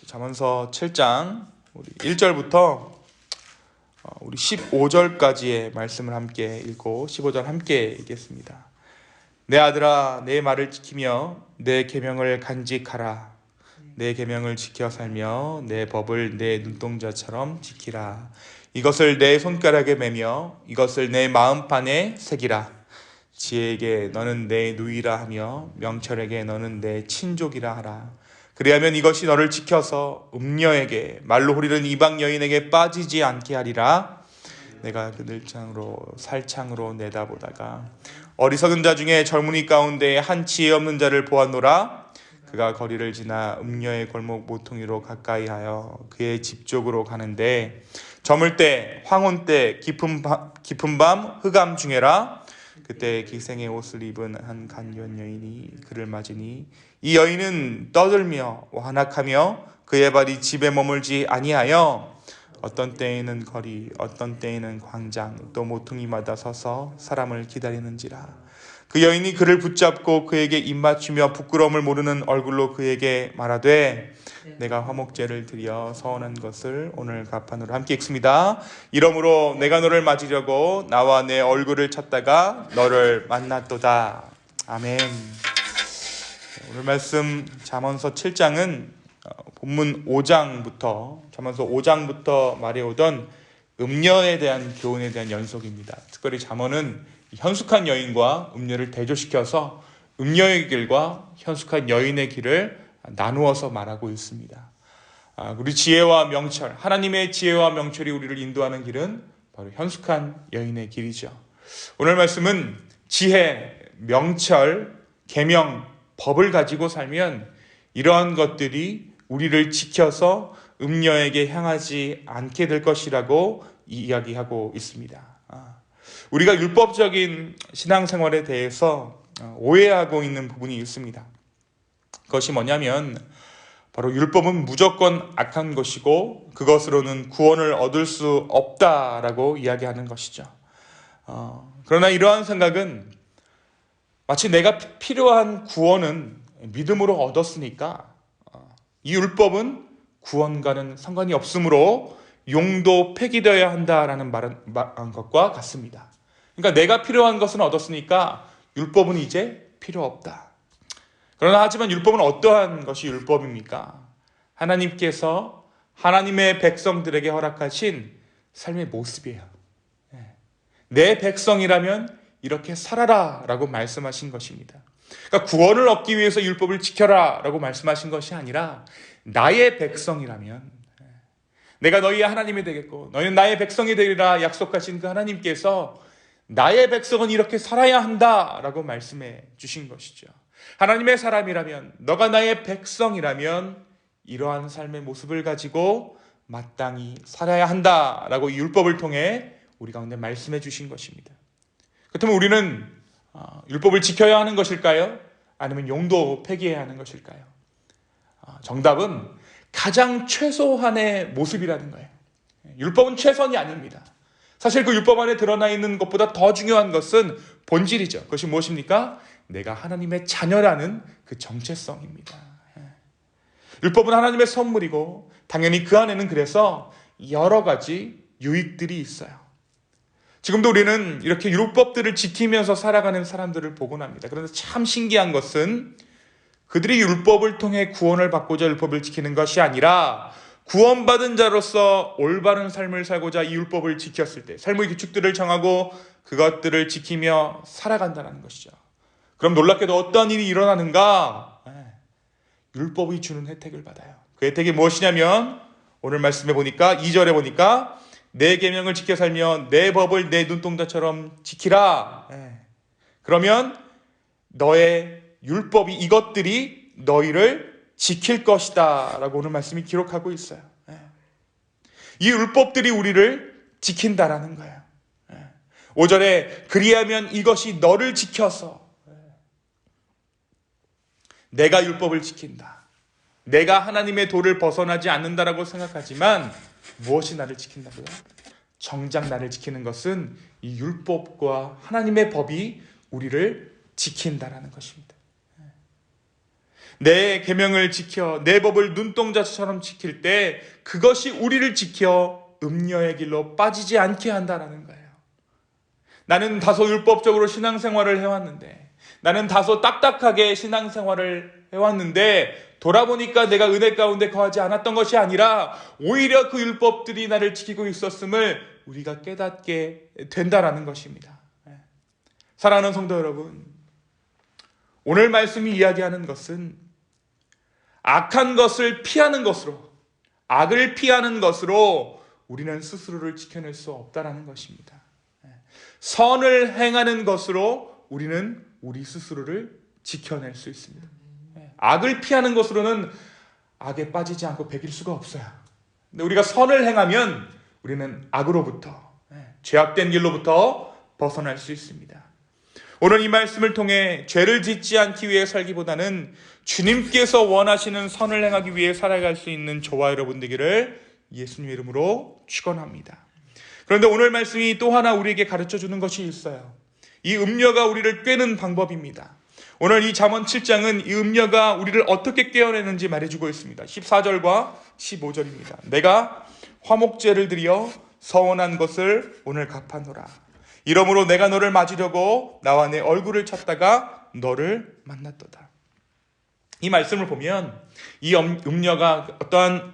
잠언서 7장 우리 1절부터 우리 15절까지의 말씀을 함께 읽고 15절 함께 읽겠습니다. 내 아들아, 내 말을 지키며 내 계명을 간직하라. 내 계명을 지켜 살며 내 법을 내 눈동자처럼 지키라. 이것을 내 손가락에 매며 이것을 내 마음판에 새기라. 지혜에게 너는 내 누이라 하며 명철에게 너는 내 친족이라 하라. 그리하면 이것이 너를 지켜서 음녀에게 말로 후리는 이방 여인에게 빠지지 않게 하리라. 내가 그들창으로 살창으로 내다보다가 어리석은 자 중에 젊은이 가운데 한 지혜 없는 자를 보았노라. 그가 거리를 지나 음녀의 골목 모퉁이로 가까이하여 그의 집 쪽으로 가는데 저물 때 황혼 때 깊은 밤 흑암 중에라. 그때 기생의 옷을 입은 한 간견 여인이 그를 맞으니 이 여인은 떠들며 완악하며 그의 발이 집에 머물지 아니하여 어떤 때에는 거리 어떤 때에는 광장 또 모퉁이마다 서서 사람을 기다리는지라. 그 여인이 그를 붙잡고 그에게 입맞추며 부끄러움을 모르는 얼굴로 그에게 말하되 내가 화목제를 드려 서원한 것을 오늘 갚아노라. 함께 읽습니다. 이러므로 내가 너를 맞으려고 나와 내 얼굴을 찾다가 너를 만났도다. 아멘. 오늘 말씀 잠언서 7장은 본문 5장부터 잠언서 5장부터 말해오던 음녀에 대한 교훈에 대한 연속입니다. 특별히 잠언은 현숙한 여인과 음녀를 대조시켜서 음녀의 길과 현숙한 여인의 길을 나누어서 말하고 있습니다. 우리 지혜와 명철, 하나님의 지혜와 명철이 우리를 인도하는 길은 바로 현숙한 여인의 길이죠. 오늘 말씀은 지혜, 명철, 계명, 법을 가지고 살면 이러한 것들이 우리를 지켜서 음녀에게 향하지 않게 될 것이라고 이야기하고 있습니다. 우리가 율법적인 신앙생활에 대해서 오해하고 있는 부분이 있습니다. 그것이 뭐냐면 바로 율법은 무조건 악한 것이고 그것으로는 구원을 얻을 수 없다라고 이야기하는 것이죠. 그러나 이러한 생각은 마치 내가 필요한 구원은 믿음으로 얻었으니까 이 율법은 구원과는 상관이 없으므로 용도 폐기되어야 한다라는 말한 것과 같습니다. 그러니까 내가 필요한 것은 얻었으니까 율법은 이제 필요 없다. 그러나 하지만 율법은 어떠한 것이 율법입니까? 하나님께서 하나님의 백성들에게 허락하신 삶의 모습이에요. 내 백성이라면 이렇게 살아라 라고 말씀하신 것입니다. 그러니까 구원을 얻기 위해서 율법을 지켜라 라고 말씀하신 것이 아니라 나의 백성이라면 내가 너희의 하나님이 되겠고 너희는 나의 백성이 되리라 약속하신 그 하나님께서 나의 백성은 이렇게 살아야 한다라고 말씀해 주신 것이죠. 하나님의 사람이라면 너가 나의 백성이라면 이러한 삶의 모습을 가지고 마땅히 살아야 한다라고 이 율법을 통해 우리 가운데 말씀해 주신 것입니다. 그렇다면 우리는 율법을 지켜야 하는 것일까요? 아니면 용도 폐기해야 하는 것일까요? 정답은 가장 최소한의 모습이라는 거예요. 율법은 최선이 아닙니다. 사실 그 율법 안에 드러나 있는 것보다 더 중요한 것은 본질이죠. 그것이 무엇입니까? 내가 하나님의 자녀라는 그 정체성입니다. 율법은 하나님의 선물이고 당연히 그 안에는 그래서 여러 가지 유익들이 있어요. 지금도 우리는 이렇게 율법들을 지키면서 살아가는 사람들을 보곤 합니다. 그런데 참 신기한 것은 그들이 율법을 통해 구원을 받고자 율법을 지키는 것이 아니라 구원받은 자로서 올바른 삶을 살고자 이 율법을 지켰을 때 삶의 규칙들을 정하고 그것들을 지키며 살아간다는 것이죠. 그럼 놀랍게도 어떤 일이 일어나는가? 율법이 주는 혜택을 받아요. 그 혜택이 무엇이냐면 오늘 말씀해 보니까 2절에 보니까 내 계명을 지켜 살며 내 법을 내 눈동자처럼 지키라. 그러면 너의 율법이 이것들이 너희를 지킬 것이다 라고 오늘 말씀이 기록하고 있어요. 이 율법들이 우리를 지킨다라는 거예요. 5절에 그리하면 이것이 너를 지켜서 내가 율법을 지킨다. 내가 하나님의 도를 벗어나지 않는다라고 생각하지만 무엇이 나를 지킨다고요? 정작 나를 지키는 것은 이 율법과 하나님의 법이 우리를 지킨다라는 것입니다. 내 계명을 지켜 내 법을 눈동자처럼 지킬 때 그것이 우리를 지켜 음녀의 길로 빠지지 않게 한다는 거예요. 나는 다소 율법적으로 신앙생활을 해왔는데, 나는 다소 딱딱하게 신앙생활을 해왔는데 돌아보니까 내가 은혜 가운데 거하지 않았던 것이 아니라 오히려 그 율법들이 나를 지키고 있었음을 우리가 깨닫게 된다라는 것입니다. 사랑하는 성도 여러분, 오늘 말씀이 이야기하는 것은 악한 것을 피하는 것으로, 악을 피하는 것으로 우리는 스스로를 지켜낼 수 없다라는 것입니다. 선을 행하는 것으로 우리는 우리 스스로를 지켜낼 수 있습니다. 악을 피하는 것으로는 악에 빠지지 않고 배길 수가 없어요. 근데 우리가 선을 행하면 우리는 악으로부터, 죄악된 길로부터 벗어날 수 있습니다. 오늘 이 말씀을 통해 죄를 짓지 않기 위해 살기보다는 주님께서 원하시는 선을 행하기 위해 살아갈 수 있는 저와 여러분 되기를 예수님의 이름으로 축원합니다. 그런데 오늘 말씀이 또 하나 우리에게 가르쳐주는 것이 있어요. 이 음녀가 우리를 꿰는 방법입니다. 오늘 이 잠언 7장은 이 음녀가 우리를 어떻게 꿰어내는지 말해주고 있습니다. 14절과 15절입니다. 내가 화목제를 드려 서원한 것을 오늘 갚아노라. 이러므로 내가 너를 맞으려고 나와 내 얼굴을 찾다가 너를 만났도다. 이 말씀을 보면 이 음녀가 어떠한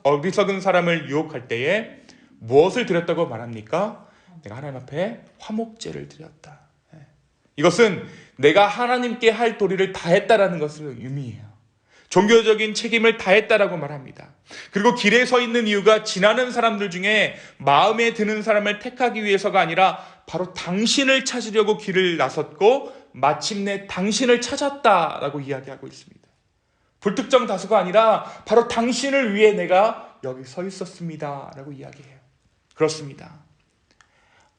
어리석은 사람을 유혹할 때에 무엇을 드렸다고 말합니까? 내가 하나님 앞에 화목제를 드렸다. 이것은 내가 하나님께 할 도리를 다했다라는 것을 의미해요. 종교적인 책임을 다했다라고 말합니다. 그리고 길에 서 있는 이유가 지나는 사람들 중에 마음에 드는 사람을 택하기 위해서가 아니라 바로 당신을 찾으려고 길을 나섰고 마침내 당신을 찾았다라고 이야기하고 있습니다. 불특정 다수가 아니라 바로 당신을 위해 내가 여기 서 있었습니다라고 이야기해요. 그렇습니다.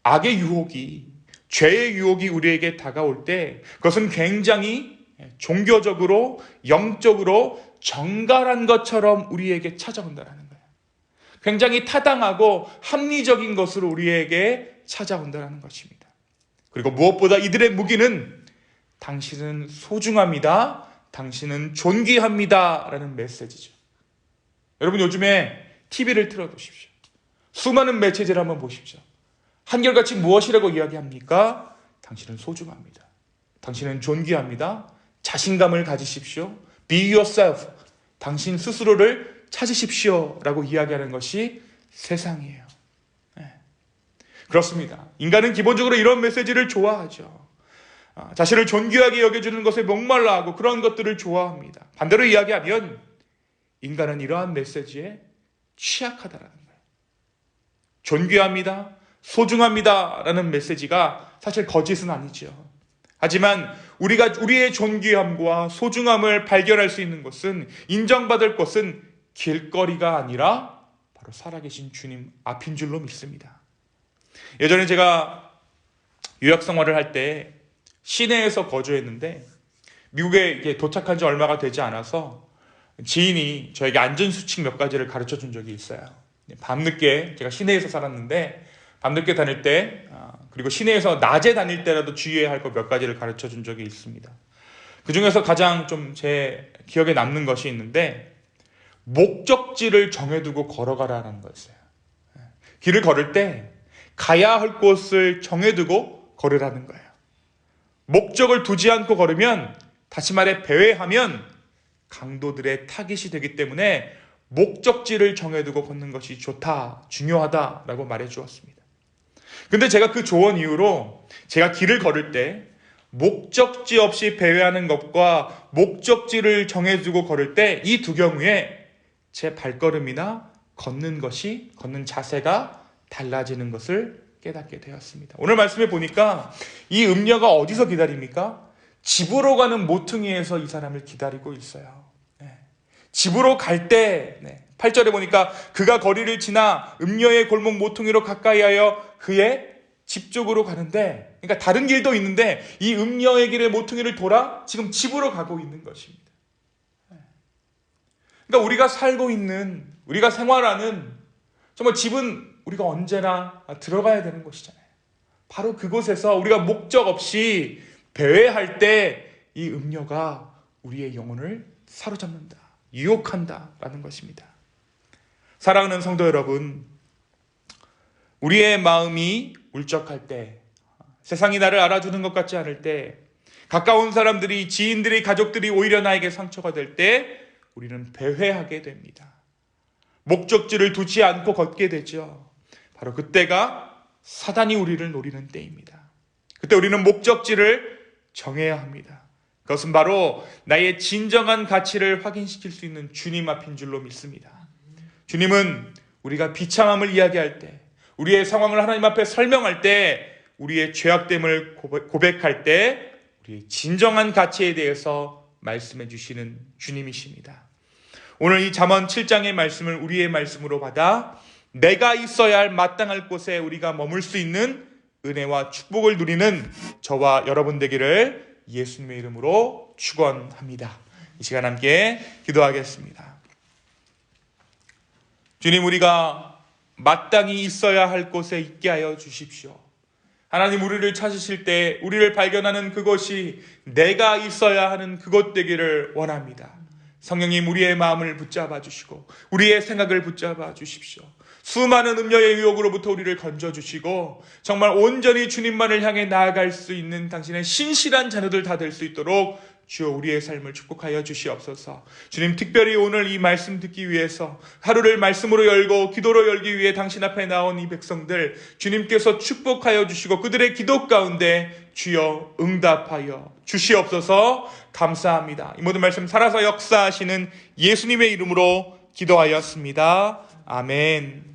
악의 유혹이, 죄의 유혹이 우리에게 다가올 때 그것은 굉장히 종교적으로, 영적으로 정갈한 것처럼 우리에게 찾아온다는 거예요. 굉장히 타당하고 합리적인 것으로 우리에게 찾아온다는 것입니다. 그리고 무엇보다 이들의 무기는 당신은 소중합니다, 당신은 존귀합니다 라는 메시지죠. 여러분, 요즘에 TV를 틀어보십시오. 수많은 매체들 한번 보십시오. 한결같이 무엇이라고 이야기합니까? 당신은 소중합니다, 당신은 존귀합니다, 자신감을 가지십시오, be yourself, 당신 스스로를 찾으십시오 라고 이야기하는 것이 세상이에요. 그렇습니다. 인간은 기본적으로 이런 메시지를 좋아하죠. 자신을 존귀하게 여겨주는 것에 목말라 하고 그런 것들을 좋아합니다. 반대로 이야기하면 인간은 이러한 메시지에 취약하다라는 거예요. 존귀합니다, 소중합니다 라는 메시지가 사실 거짓은 아니죠. 하지만 우리가 우리의 존귀함과 소중함을 발견할 수 있는 것은, 인정받을 것은 길거리가 아니라 바로 살아계신 주님 앞인 줄로 믿습니다. 예전에 제가 유학 생활을 할 때 시내에서 거주했는데 미국에 도착한 지 얼마가 되지 않아서 지인이 저에게 안전수칙 몇 가지를 가르쳐 준 적이 있어요. 밤늦게, 제가 시내에서 살았는데 밤늦게 다닐 때, 그리고 시내에서 낮에 다닐 때라도 주의해야 할 것 몇 가지를 가르쳐 준 적이 있습니다. 그 중에서 가장 좀 제 기억에 남는 것이 있는데, 목적지를 정해두고 걸어가라는 거였어요. 길을 걸을 때 가야 할 곳을 정해두고 걸으라는 거예요. 목적을 두지 않고 걸으면, 다시 말해 배회하면 강도들의 타깃이 되기 때문에 목적지를 정해두고 걷는 것이 좋다, 중요하다라고 말해 주었습니다. 근데 제가 그 조언 이후로 제가 길을 걸을 때 목적지 없이 배회하는 것과 목적지를 정해두고 걸을 때 이 두 경우에 제 발걸음이나 걷는 자세가 달라지는 것을 깨닫게 되었습니다. 오늘 말씀에 보니까 이 음녀가 어디서 기다립니까? 집으로 가는 모퉁이에서 이 사람을 기다리고 있어요. 집으로 갈 때, 8절에 보니까 그가 거리를 지나 음녀의 골목 모퉁이로 가까이 하여 그의 집 쪽으로 가는데, 그러니까 다른 길도 있는데 이 음녀의 길의 모퉁이를 돌아 지금 집으로 가고 있는 것입니다. 그러니까 우리가 살고 있는, 우리가 생활하는 정말 집은 우리가 언제나 들어가야 되는 곳이잖아요. 바로 그곳에서 우리가 목적 없이 배회할 때 이 음녀가 우리의 영혼을 사로잡는다, 유혹한다라는 것입니다. 사랑하는 성도 여러분, 우리의 마음이 울적할 때, 세상이 나를 알아주는 것 같지 않을 때, 가까운 사람들이, 지인들이, 가족들이 오히려 나에게 상처가 될 때 우리는 배회하게 됩니다. 목적지를 두지 않고 걷게 되죠. 바로 그때가 사단이 우리를 노리는 때입니다. 그때 우리는 목적지를 정해야 합니다. 그것은 바로 나의 진정한 가치를 확인시킬 수 있는 주님 앞인 줄로 믿습니다. 주님은 우리가 비참함을 이야기할 때, 우리의 상황을 하나님 앞에 설명할 때, 우리의 죄악됨을 고백할 때 우리의 진정한 가치에 대해서 말씀해 주시는 주님이십니다. 오늘 이 잠언 7장의 말씀을 우리의 말씀으로 받아 내가 있어야 할 마땅할 곳에 우리가 머물 수 있는 은혜와 축복을 누리는 저와 여러분 되기를 예수님의 이름으로 축원합니다. 이 시간 함께 기도하겠습니다. 주님, 우리가 마땅히 있어야 할 곳에 있게 하여 주십시오. 하나님, 우리를 찾으실 때 우리를 발견하는 그것이 내가 있어야 하는 그곳 되기를 원합니다. 성령님, 우리의 마음을 붙잡아 주시고 우리의 생각을 붙잡아 주십시오. 수많은 음녀의 유혹으로부터 우리를 건져주시고 정말 온전히 주님만을 향해 나아갈 수 있는 당신의 신실한 자녀들 다 될 수 있도록 주여 우리의 삶을 축복하여 주시옵소서. 주님, 특별히 오늘 이 말씀 듣기 위해서 하루를 말씀으로 열고 기도로 열기 위해 당신 앞에 나온 이 백성들, 주님께서 축복하여 주시고 그들의 기도 가운데 주여 응답하여 주시옵소서. 감사합니다. 이 모든 말씀 살아서 역사하시는 예수님의 이름으로 기도하였습니다. 아멘.